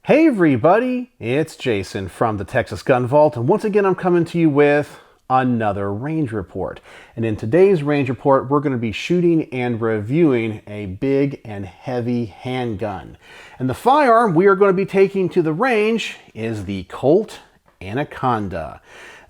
Hey everybody, it's Jason from the Texas Gun Vault, and once again I'm coming to you with another range report. And in today's range report, we're going to be shooting and reviewing a big and heavy handgun. And the firearm we are going to be taking to the range is the Colt Anaconda.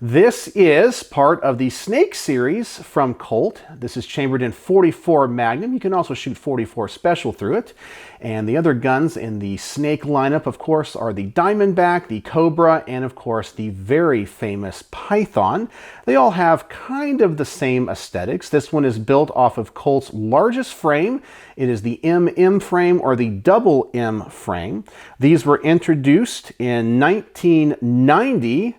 This is part of the Snake series from Colt. This is chambered in .44 Magnum. You can also shoot .44 Special through it. And the other guns in the Snake lineup, of course, are the Diamondback, the Cobra, and of course the very famous Python. They all have kind of the same aesthetics. This one is built off of Colt's largest frame. It is the MM frame, or the double M frame. These were introduced in 1990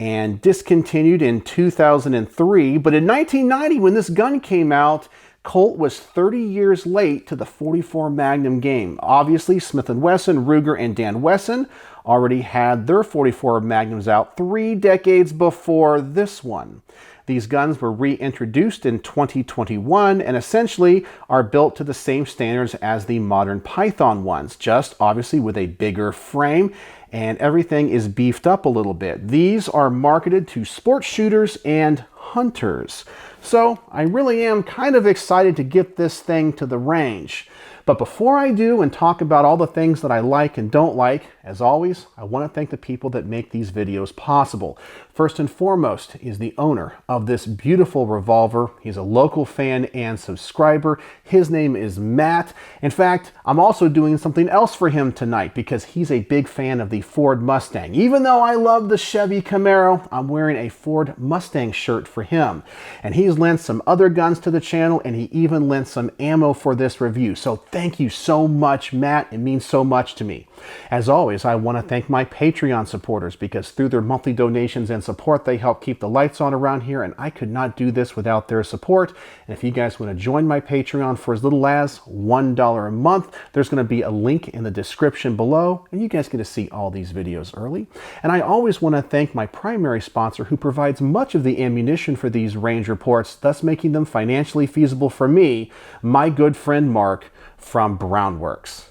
and discontinued in 2003. But in 1990, when this gun came out, Colt was 30 years late to the .44 Magnum game. Obviously, Smith & Wesson, Ruger, and Dan Wesson already had their .44 Magnums out 3 decades before this one. These guns were reintroduced in 2021 and essentially are built to the same standards as the modern Python ones, just obviously with a bigger frame, and everything is beefed up a little bit. These are marketed to sports shooters and hunters. So I really am kind of excited to get this thing to the range. But before I do and talk about all the things that I like and don't like, as always, I want to thank the people that make these videos possible. First and foremost is the owner of this beautiful revolver. He's a local fan and subscriber. His name is Matt. In fact, I'm also doing something else for him tonight because he's a big fan of the Ford Mustang. Even though I love the Chevy Camaro, I'm wearing a Ford Mustang shirt for him. And he's lent some other guns to the channel, and he even lent some ammo for this review. So thank you so much, Matt. It means so much to me. As always, I want to thank my Patreon supporters because through their monthly donations and support, they help keep the lights on around here, and I could not do this without their support. And if you guys want to join my Patreon for as little as $1 a month, there's going to be a link in the description below, and you guys get to see all these videos early. And I always want to thank my primary sponsor who provides much of the ammunition for these range reports, thus making them financially feasible for me, my good friend Mark from Brownworks.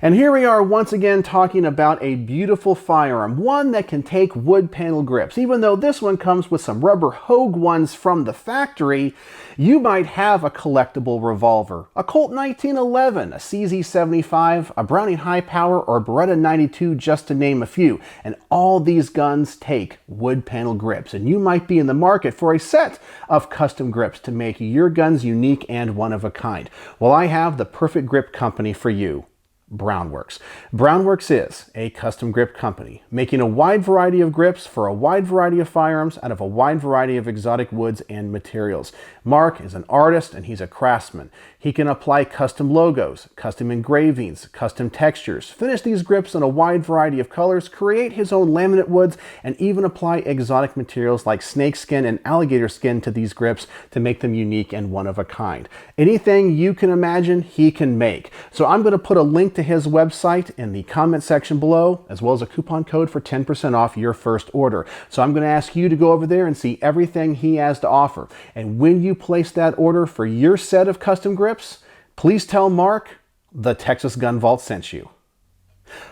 And here we are once again talking about a beautiful firearm, one that can take wood panel grips. Even though this one comes with some rubber Hogue ones from the factory, you might have a collectible revolver, a Colt 1911, a CZ75, a Browning High Power, or a Beretta 92, just to name a few. And all these guns take wood panel grips, and you might be in the market for a set of custom grips to make your guns unique and one of a kind. Well, I have the perfect grip company for you. Brownworks. Brownworks is a custom grip company, making a wide variety of grips for a wide variety of firearms out of a wide variety of exotic woods and materials. Mark is an artist and he's a craftsman. He can apply custom logos, custom engravings, custom textures, finish these grips in a wide variety of colors, create his own laminate woods, and even apply exotic materials like snake skin and alligator skin to these grips to make them unique and one of a kind. Anything you can imagine, he can make. So I'm going to put a link to his website in the comment section below, as well as a coupon code for 10% off your first order. So I'm going to ask you to go over there and see everything he has to offer. And when you place that order for your set of custom grips, please tell Mark the Texas Gun Vault sent you.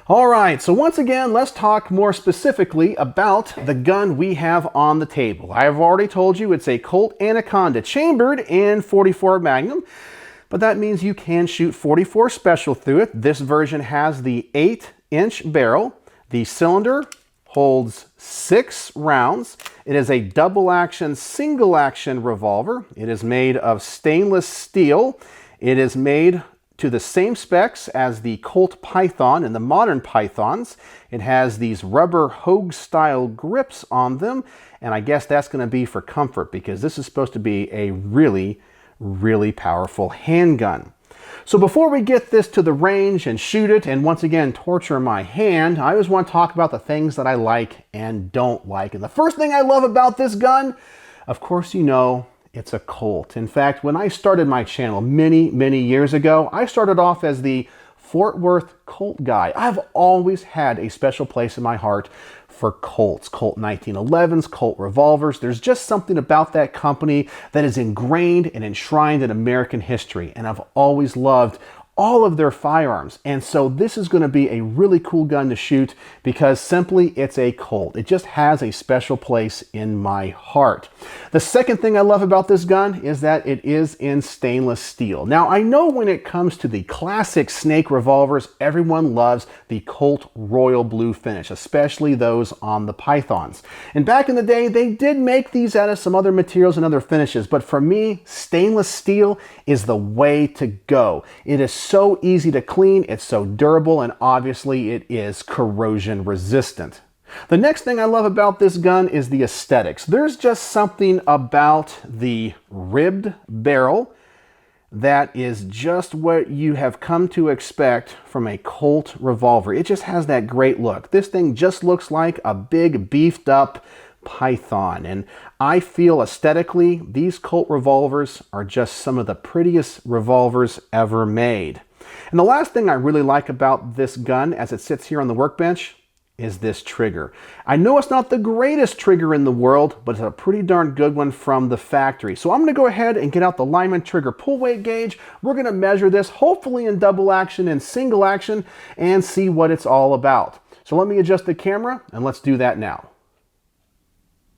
All right, so once again, let's talk more specifically about the gun we have on the table. I have already told you it's a Colt Anaconda chambered in .44 Magnum. But that means you can shoot .44 Special through it. This version has the 8-inch barrel. The cylinder holds 6 rounds. It is a double action, single action revolver. It is made of stainless steel. It is made to the same specs as the Colt Python and the modern Pythons. It has these rubber Hogue style grips on them. And I guess that's going to be for comfort because this is supposed to be a really powerful handgun. So before we get this to the range and shoot it and once again torture my hand, I always want to talk about the things that I like and don't like. And the first thing I love about this gun, of course, you know, it's a Colt. In fact, when I started my channel many years ago, I started off as the Fort Worth Colt guy. I've always had a special place in my heart for Colts, Colt 1911s, Colt revolvers. There's just something about that company that is ingrained and enshrined in American history, and I've always loved all of their firearms. And so this is going to be a really cool gun to shoot because simply it's a Colt. It just has a special place in my heart. The second thing I love about this gun is that it is in stainless steel. Now, I know when it comes to the classic snake revolvers, everyone loves the Colt royal blue finish, especially those on the Pythons. And back in the day, they did make these out of some other materials and other finishes, but for me, stainless steel is the way to go. It is so easy to clean, it's so durable, and obviously it is corrosion resistant. The next thing I love about this gun is the aesthetics. There's just something about the ribbed barrel that is just what you have come to expect from a Colt revolver. It just has that great look. This thing just looks like a big beefed up Python, and I feel aesthetically these Colt revolvers are just some of the prettiest revolvers ever made. And the last thing I really like about this gun as it sits here on the workbench is this trigger. I know it's not the greatest trigger in the world, but it's a pretty darn good one from the factory. So I'm going to go ahead and get out the Lyman trigger pull weight gauge. We're going to measure this hopefully in double action and single action and see what it's all about. So let me adjust the camera and let's do that now.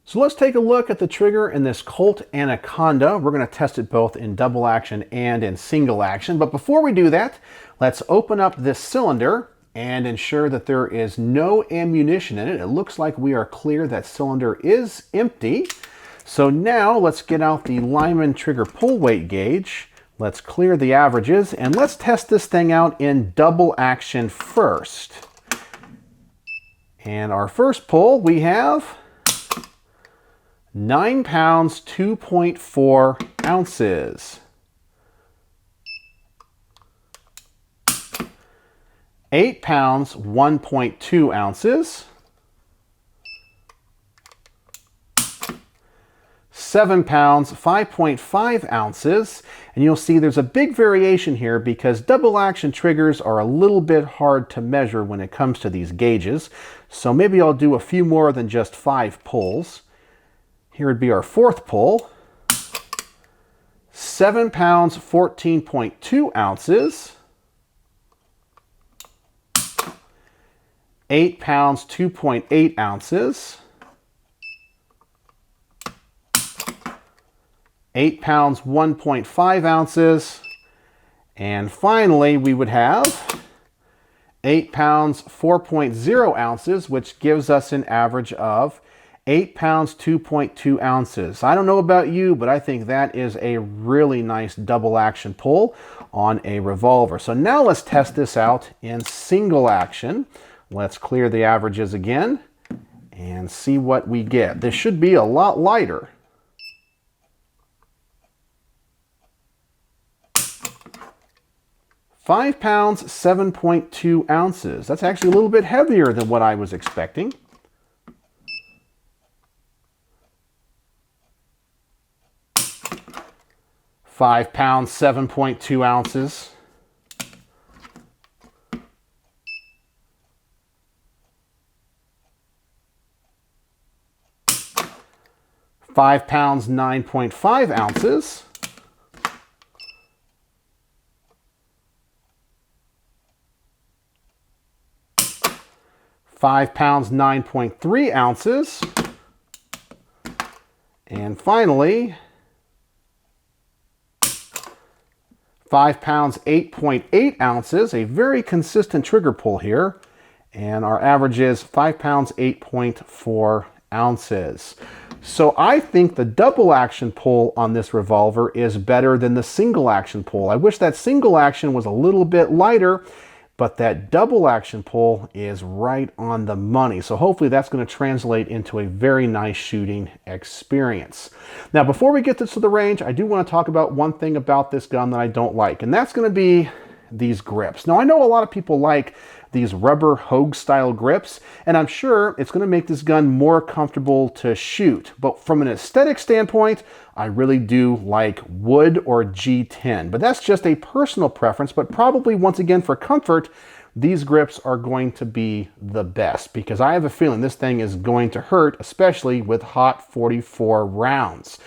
So let's take a look at the trigger in this Colt Anaconda. We're going to test it both in double action and in single action. But before we do that, let's open up this cylinder and ensure that there is no ammunition in it. It looks like we are clear. That cylinder is empty. So now let's get out the Lyman trigger pull weight gauge. Let's clear the averages and let's test this thing out in double action first. And our first pull, we have 9 pounds, 2.4 ounces. 8 pounds, 1.2 ounces. 7 pounds, 5.5 ounces. And you'll see there's a big variation here because double action triggers are a little bit hard to measure when it comes to these gauges. So maybe I'll do a few more than just 5 pulls. Here would be our fourth pull. 7 pounds, 14.2 ounces. 8 pounds, 2.8 ounces. 8 pounds, 1.5 ounces. And finally, we would have 8 pounds, 4.0 ounces, which gives us an average of 8 pounds, 2.2 ounces. I don't know about you, but I think that is a really nice double action pull on a revolver. So now let's test this out in single action. Let's clear the averages again and see what we get. This should be a lot lighter. £5 pounds, 7.2 ounces. That's actually a little bit heavier than what I was expecting. 5 pounds, 7.2 ounces. 5 pounds, 9.5 ounces. 5 pounds, 9.3 ounces. And finally, 5 pounds, 8.8 ounces, a very consistent trigger pull here. And our average is 5 pounds, 8.4 ounces. So I think the double action pull on this revolver is better than the single action pull. I wish that single action was a little bit lighter, but that double action pull is right on the money. So hopefully that's going to translate into a very nice shooting experience. Now, before we get to the range, I do want to talk about one thing about this gun that I don't like, and that's going to be these grips. Now, I know a lot of people like these rubber Hogue style grips, and I'm sure it's going to make this gun more comfortable to shoot. But from an aesthetic standpoint, I really do like wood or G10. But that's just a personal preference, but probably once again for comfort, these grips are going to be the best because I have a feeling this thing is going to hurt, especially with hot 44 rounds.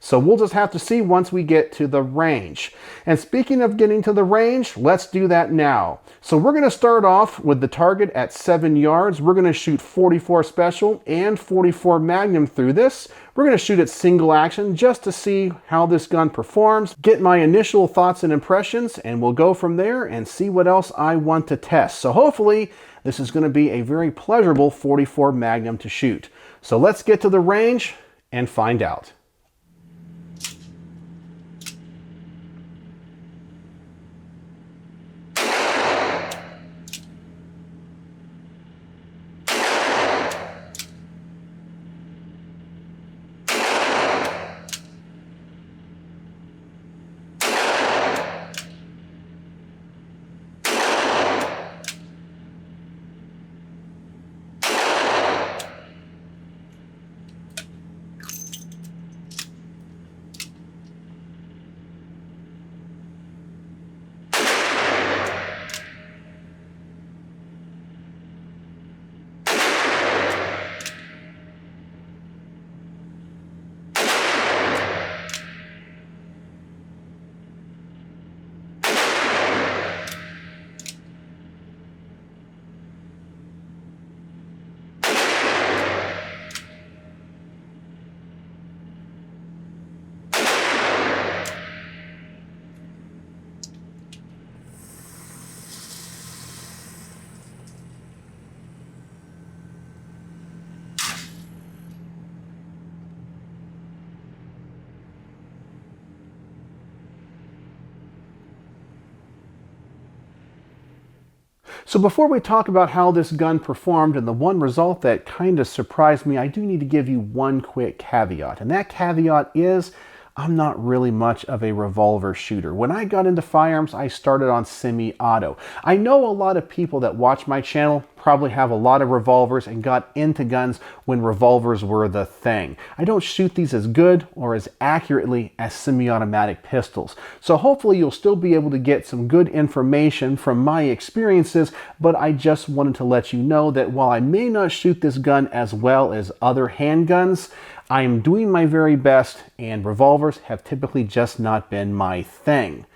So we'll just have to see once we get to the range. And speaking of getting to the range, let's do that now. So we're going to start off with the target at 7 yards. We're going to shoot 44 Special and 44 Magnum through this. We're going to shoot it single action just to see how this gun performs, get my initial thoughts and impressions, and we'll go from there and see what else I want to test. So hopefully this is going to be a very pleasurable 44 Magnum to shoot. So let's get to the range and find out. So before we talk about how this gun performed and the one result that kind of surprised me, I do need to give you one quick caveat. And that caveat is I'm not really much of a revolver shooter. When I got into firearms, I started on semi-auto. I know a lot of people that watch my channel probably have a lot of revolvers and got into guns when revolvers were the thing. I don't shoot these as good or as accurately as semi-automatic pistols. So hopefully you'll still be able to get some good information from my experiences, but I just wanted to let you know that while I may not shoot this gun as well as other handguns, I am doing my very best, and revolvers have typically just not been my thing.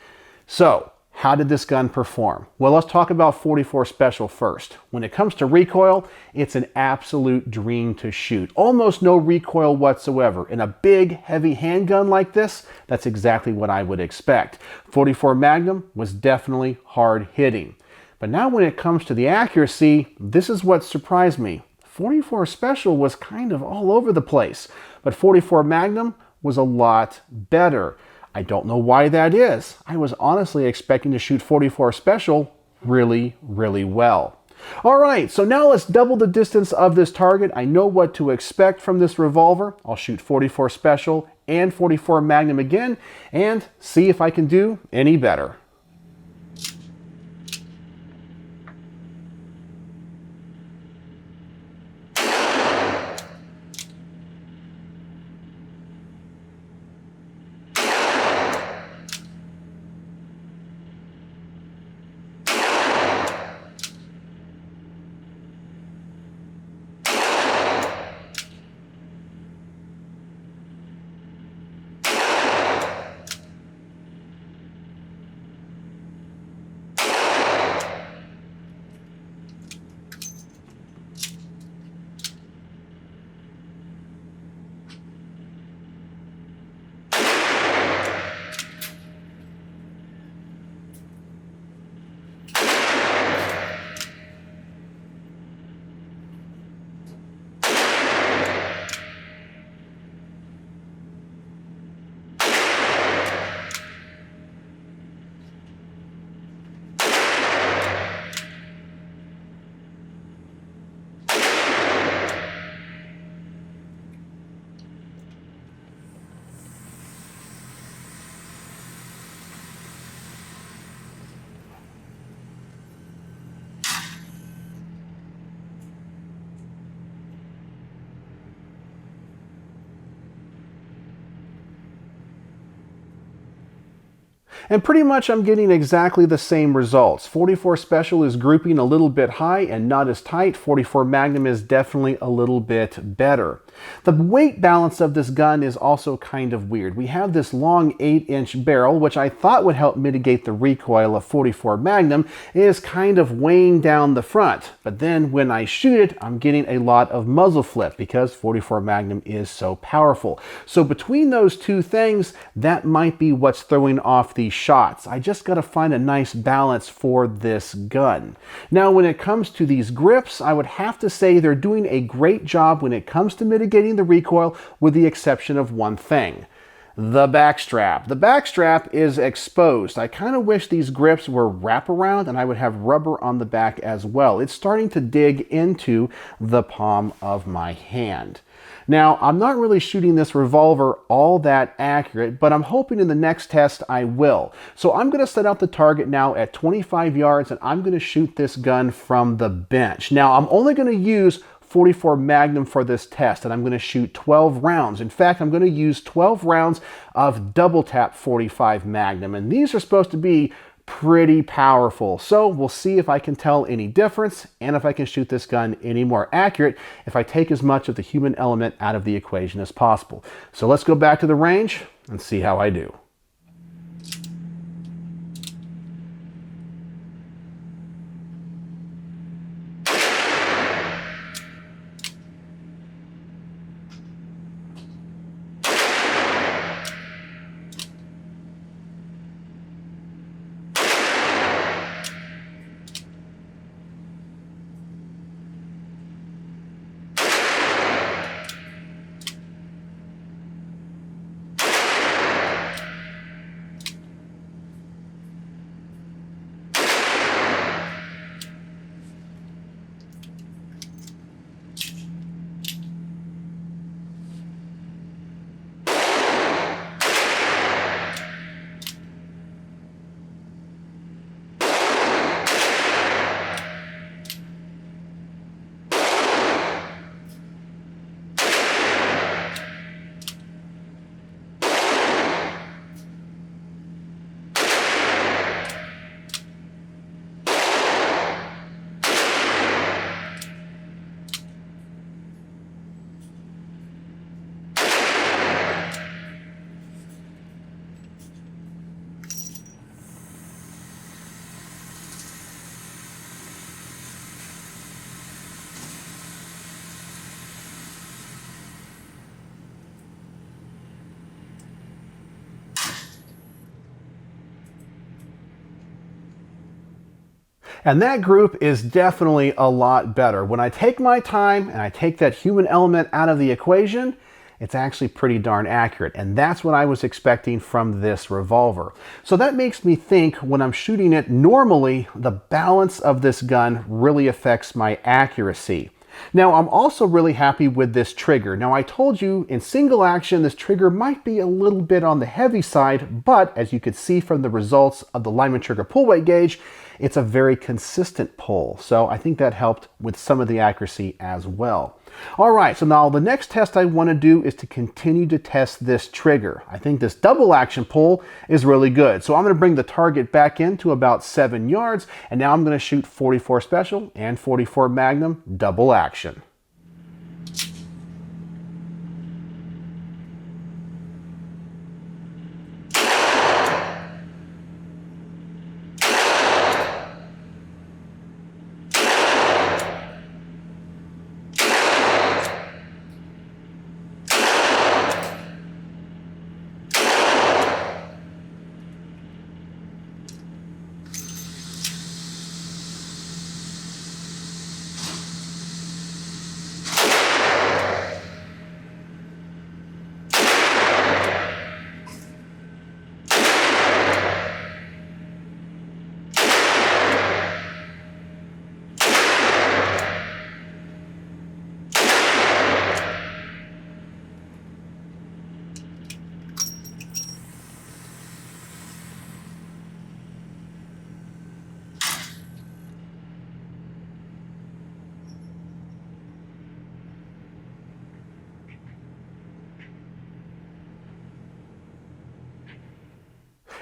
So, how did this gun perform? Well, let's talk about 44 Special first. When it comes to recoil, it's an absolute dream to shoot. Almost no recoil whatsoever. In a big, heavy handgun like this, that's exactly what I would expect. 44 Magnum was definitely hard hitting. But now when it comes to the accuracy, this is what surprised me. 44 Special was kind of all over the place, but 44 Magnum was a lot better. I don't know why that is. I was honestly expecting to shoot 44 Special really, really well. All right, so now let's double the distance of this target. I know what to expect from this revolver. I'll shoot 44 Special and 44 Magnum again and see if I can do any better. And pretty much I'm getting exactly the same results. 44 Special is grouping a little bit high and not as tight. 44 Magnum is definitely a little bit better. The weight balance of this gun is also kind of weird. We have this long 8-inch barrel, which I thought would help mitigate the recoil of 44 Magnum, is kind of weighing down the front. But then when I shoot it, I'm getting a lot of muzzle flip because 44 Magnum is so powerful. So between those two things, that might be what's throwing off these shots. I just gotta find a nice balance for this gun. Now, when it comes to these grips, I would have to say they're doing a great job when it comes to mitigating the recoil, with the exception of one thing: the back strap. The back strap is exposed. I kind of wish these grips were wraparound and I would have rubber on the back as well. It's starting to dig into the palm of my hand. Now, I'm not really shooting this revolver all that accurate, but I'm hoping in the next test I will. So I'm going to set out the target now at 25 yards and I'm going to shoot this gun from the bench. Now, I'm only going to use 44 Magnum for this test, and I'm going to shoot 12 rounds. In fact, I'm going to use 12 rounds of double tap 45 Magnum, and these are supposed to be pretty powerful. So we'll see if I can tell any difference and if I can shoot this gun any more accurate if I take as much of the human element out of the equation as possible. So let's go back to the range and see how I do. And that group is definitely a lot better. When I take my time and I take that human element out of the equation, it's actually pretty darn accurate. And that's what I was expecting from this revolver. So that makes me think when I'm shooting it, normally the balance of this gun really affects my accuracy. Now, I'm also really happy with this trigger. Now, I told you in single action, this trigger might be a little bit on the heavy side, but as you could see from the results of the Lyman trigger pull weight gauge, it's a very consistent pull. So I think that helped with some of the accuracy as well. All right, so now the next test I want to do is to continue to test this trigger. I think this double action pull is really good. So I'm going to bring the target back in to about 7 yards, and now I'm going to shoot 44 Special and 44 Magnum double action.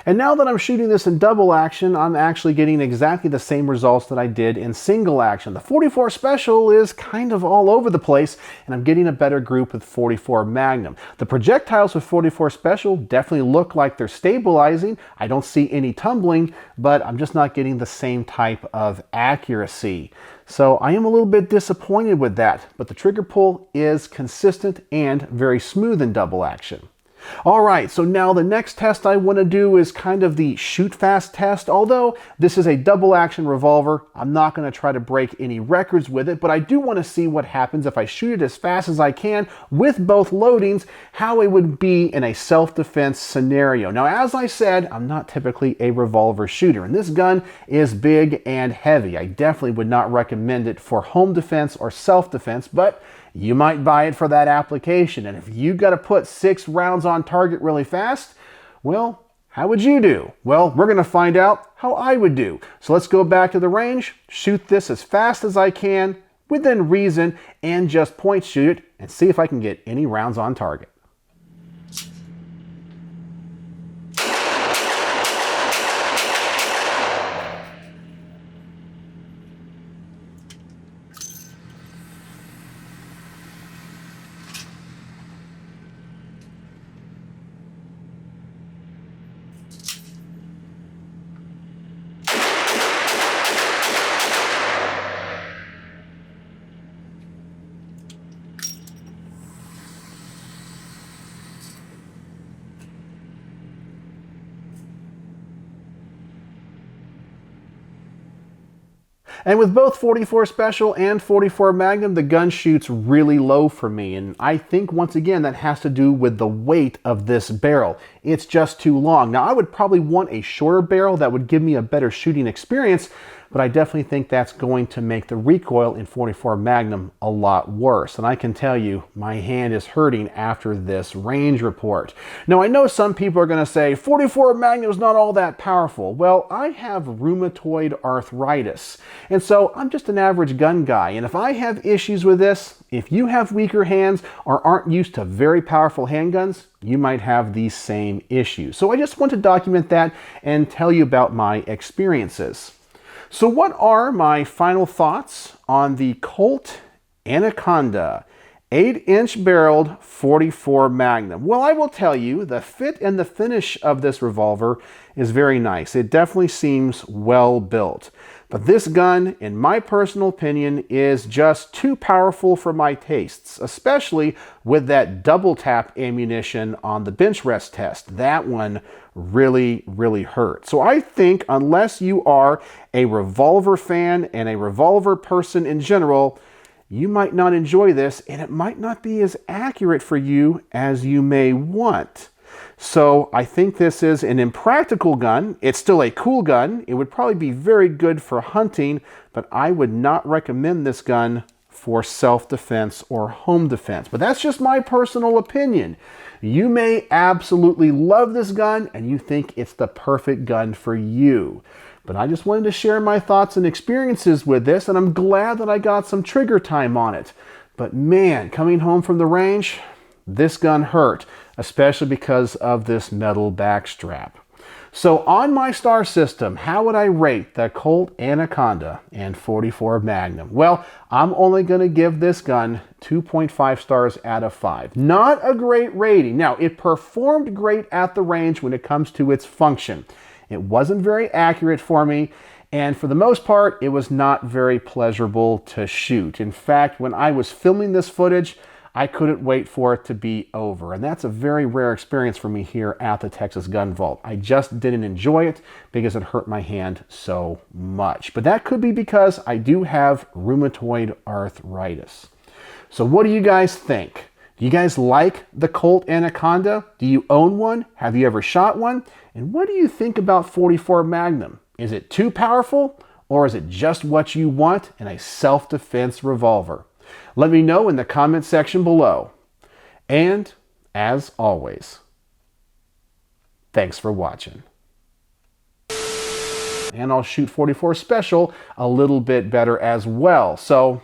And now that I'm shooting this in double action, I'm actually getting exactly the same results that I did in single action. The 44 Special is kind of all over the place, and I'm getting a better group with 44 Magnum. The projectiles with 44 Special definitely look like they're stabilizing. I don't see any tumbling, but I'm just not getting the same type of accuracy. So I am a little bit disappointed with that, but the trigger pull is consistent and very smooth in double action. All right, so now the next test I want to do is kind of the shoot fast test. Although this is a double action revolver, I'm not going to try to break any records with it, but I do want to see what happens if I shoot it as fast as I can with both loadings, how it would be in a self-defense scenario. Now, as I said, I'm not typically a revolver shooter, and this gun is big and heavy. I definitely would not recommend it for home defense or self-defense, but you might buy it for that application. And if you got to put 6 rounds on target really fast, well, how would you do? Well, we're going to find out how I would do. So let's go back to the range, shoot this as fast as I can, within reason, and just point shoot it and see if I can get any rounds on target. And with both 44 Special and 44 Magnum, the gun shoots really low for me. And I think, once again, that has to do with the weight of this barrel. It's just too long. Now, I would probably want a shorter barrel that would give me a better shooting experience, but I definitely think that's going to make the recoil in 44 Magnum a lot worse. And I can tell you, my hand is hurting after this range report. Now, I know some people are going to say, 44 Magnum is not all that powerful. Well, I have rheumatoid arthritis, and so I'm just an average gun guy. And if I have issues with this, if you have weaker hands or aren't used to very powerful handguns, you might have these same issues. So I just want to document that and tell you about my experiences. So what are my final thoughts on the Colt Anaconda 8-inch barreled 44 Magnum? Well, I will tell you, the fit and the finish of this revolver is very nice. It definitely seems well built. But this gun, in my personal opinion, is just too powerful for my tastes, especially with that double tap ammunition on the bench rest test. That one really hurt. So I think unless you are a revolver fan and a revolver person in general, you might not enjoy this, and it might not be as accurate for you as you may want. So I think this is an impractical gun. It's still a cool gun. It would probably be very good for hunting, but I would not recommend this gun for self-defense or home defense. But that's just my personal opinion. You may absolutely love this gun and you think it's the perfect gun for you. But I just wanted to share my thoughts and experiences with this, and I'm glad that I got some trigger time on it. But man, coming home from the range, this gun hurt, especially because of this metal backstrap. So on my star system, how would I rate the Colt Anaconda and 44 Magnum? Well, I'm only going to give this gun 2.5 stars out of 5. Not a great rating. Now, it performed great at the range when it comes to its function. It wasn't very accurate for me, and for the most part, it was not very pleasurable to shoot. In fact, when I was filming this footage, I couldn't wait for it to be over. And that's a very rare experience for me here at the Texas Gun Vault. I just didn't enjoy it because it hurt my hand so much. But that could be because I do have rheumatoid arthritis. So what do you guys think? Do you guys like the Colt Anaconda? Do you own one? Have you ever shot one? And what do you think about 44 Magnum? Is it too powerful, or is it just what you want in a self-defense revolver? Let me know in the comment section below. And, as always, thanks for watching. And I'll shoot 44 Special a little bit better as well. So,